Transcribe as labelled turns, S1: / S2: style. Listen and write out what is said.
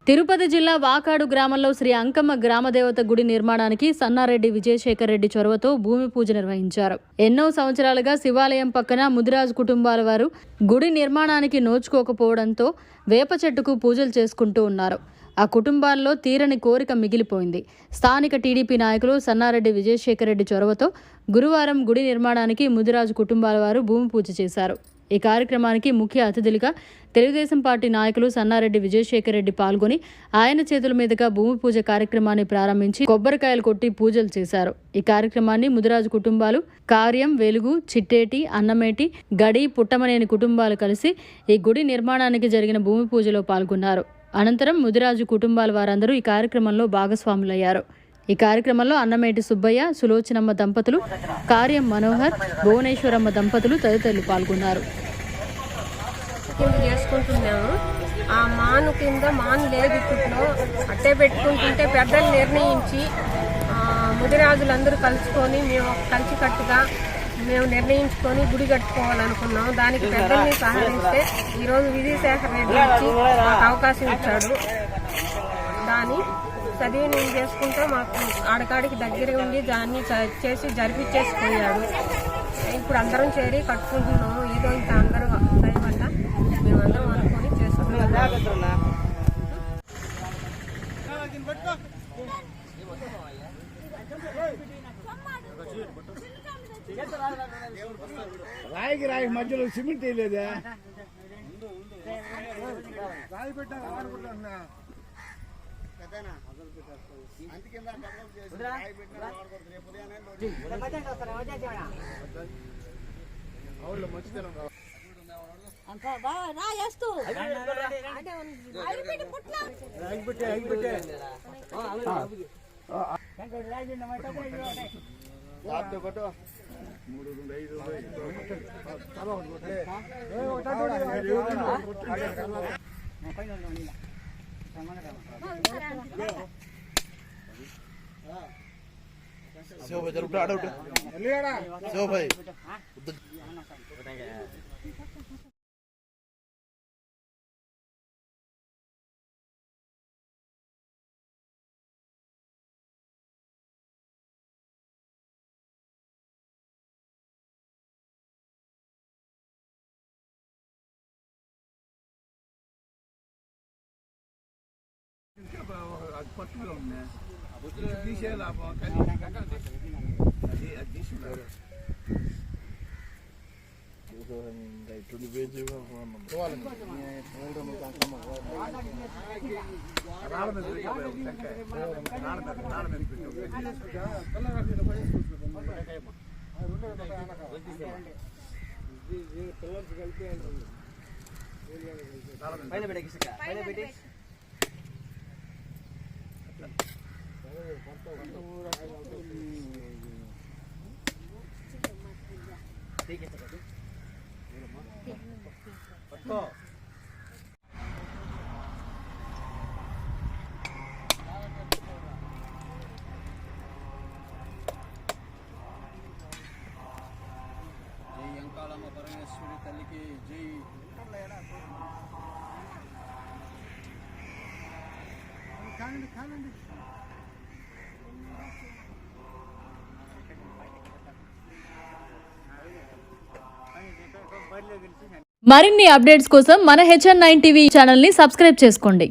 S1: తిరుపతి జిల్లా వాకాడు గ్రామంలో శ్రీ అంకమ్మ గ్రామదేవత గుడి నిర్మాణానికి సన్నారెడ్డి విజయశేఖర్ రెడ్డి చొరవతో భూమి పూజ నిర్వహించారు. ఎన్నో సంవత్సరాలుగా శివాలయం పక్కన ముదిరాజు కుటుంబాల వారు గుడి నిర్మాణానికి నోచుకోకపోవడంతో వేప చెట్టుకు పూజలు చేసుకుంటూ ఉన్నారు. ఆ కుటుంబాల్లో తీరని కోరిక మిగిలిపోయింది. స్థానిక టీడీపీ నాయకులు సన్నారెడ్డి విజయశేఖర్ రెడ్డి చొరవతో గురువారం గుడి నిర్మాణానికి ముదిరాజు కుటుంబాల వారు భూమి పూజ చేశారు. ఈ కార్యక్రమానికి ముఖ్య అతిథులుగా తెలుగుదేశం పార్టీ నాయకులు సన్నారెడ్డి విజయశేఖర్ రెడ్డి పాల్గొని ఆయన చేతుల మీదుగా భూమి పూజ కార్యక్రమాన్ని ప్రారంభించి కొబ్బరికాయలు కొట్టి పూజలు చేశారు. ఈ కార్యక్రమాన్ని ముదిరాజు కుటుంబాలు కార్యం, వెలుగు, చిట్టేటి, అన్నమేటి, గడి, పుట్టమనేని కుటుంబాలు కలిసి ఈ గుడి నిర్మాణానికి జరిగిన భూమి పూజలో పాల్గొన్నారు. అనంతరం ముదిరాజు కుటుంబాల వారందరూ ఈ కార్యక్రమంలో భాగస్వాములయ్యారు. ఈ కార్యక్రమంలో అన్నమేటి సుబ్బయ్య, సులోచనమ్మ దంపతులు, కార్యం మనోహర్, భువనేశ్వరమ్మ దంపతులు తదితరులు పాల్గొన్నారు.
S2: చేసుకుంటున్నాము. ఆ మాను కింద మాను లేదు, ఇప్పట్లో అట్టే పెట్టుకుంటుంటే పెద్దలు నిర్ణయించి ముదిరాజులందరూ కలుసుకొని మేము కలిసికట్టుగా మేము నిర్ణయించుకొని గుడి కట్టుకోవాలనుకున్నాం. దానికి పెద్దల్ని సహకరిస్తే ఈరోజు విజయశేఖర్ రెడ్డి వచ్చి మాకు అవకాశం ఇచ్చాడు. దాన్ని సద్వినియోగం చేసుకుంటే మాకు ఆడకాడికి దగ్గర ఉండి దాన్ని చేసి జరిపించేసిపోయాడు. ఇప్పుడు అందరం చేరి కట్టుకుంటున్నాము. ఏదో ఇంత అందరూ దయ వల్ల మేమందరం అనుకొని చేసుకుంటున్నాం.
S3: రాయికి రాయి మధ్యలో సిమెంట్ వేయలేదా? రాయి పెట్టారు. పట్టులో ఉన్నాయి తీసేలా అంకాలమ్మ పరమేశ్వరి తల్లికి జై.
S1: మరిన్ని అప్డేట్స్ కోసం మన HN9 టీవీ ఛానల్ ని సబ్స్క్రైబ్ చేసుకోండి.